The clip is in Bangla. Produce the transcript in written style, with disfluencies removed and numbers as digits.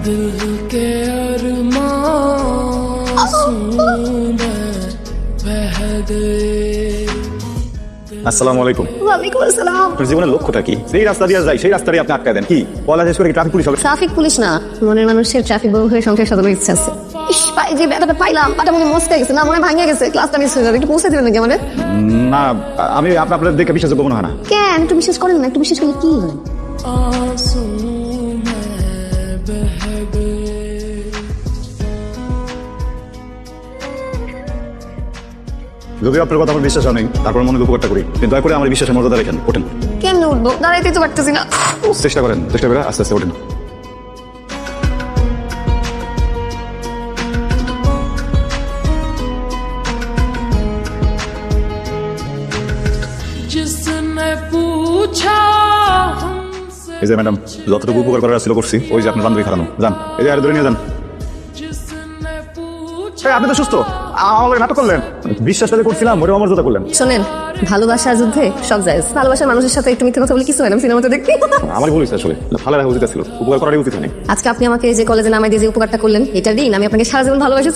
दिल के अरमां में बह गए। আসসালামু আলাইকুম। ওয়ালাইকুম আসসালাম। আপনার জীবনের লক্ষ্যটা কি? সেই রাস্তা দিয়ে যাই, সেই রাস্তা দিয়ে আপনি আটকা দেন কি? বলা শেষ করে কি ট্রাফিক পুলিশ হবে? ট্রাফিক পুলিশ না, মনের মানুষের ট্রাফিক বউ হয়ে সংসার সাজানোর ইচ্ছা আছে। ইস ভাই, যে ব্যথাটা পাইলাম পাটা মনে মস্ত গেছে না, মনে ভাঙিয়ে গেছে, ক্লাসটা মিস হয়ে যাবে। একটু পৌঁছে দেবেন নাকি আমাদের? না, আমি আপনাদের দেখে বিশ্বাসযোগ্য মনে হয় না। কেন একটু বিশ্বাস করেন না? একটু বিশ্বাস করলে কি হয়? आंसू में बह गए। যদিও আপনার কথা আমার বিশ্বাস নেই, তারপর মনে উপকারটা করি, কিন্তু দয়া করে আমার বিশ্বাসের মর্যাদা রেখেন। ওঠেন, কেমনে উঠবো? দাঁড়াইতে তো পারতেছি না। চেষ্টা করেন, চেষ্টা করে আস্তে আস্তে ওঠেন। जिसने पूछा हमसे এই যে ম্যাডাম, যতটুকু উপকার করার ছিল করছি। ওই যে আপনার বান্ধবী খারানো, যান এই যে আর ধরে নিয়ে যান। जिसने पूछा এই, আপনি তো সুস্থ, আমাকে নাটক করলেন। বিশ্বাসটা যে করছিলাম ওটা অমর্যাদা করলেন। শোনেন, ভালোবাসার যুদ্ধে সব যায়। ভালোবাসার মানুষের সাথে একটু মিথ্যে কথা বলে কিছু হয় না, সিনেমাতে দেখতে। আমার ভুল হয়েছে আসলে, ভালো রাখা উচিত ছিল, উপকার করারই উচিত হয়নি। আজকে আপনি আমাকে যে কলেজে নামাই দিয়ে যে উপকারটা করলেন, এটা দিন আমি আপনাকে সারা জীবন ভালোবাসি।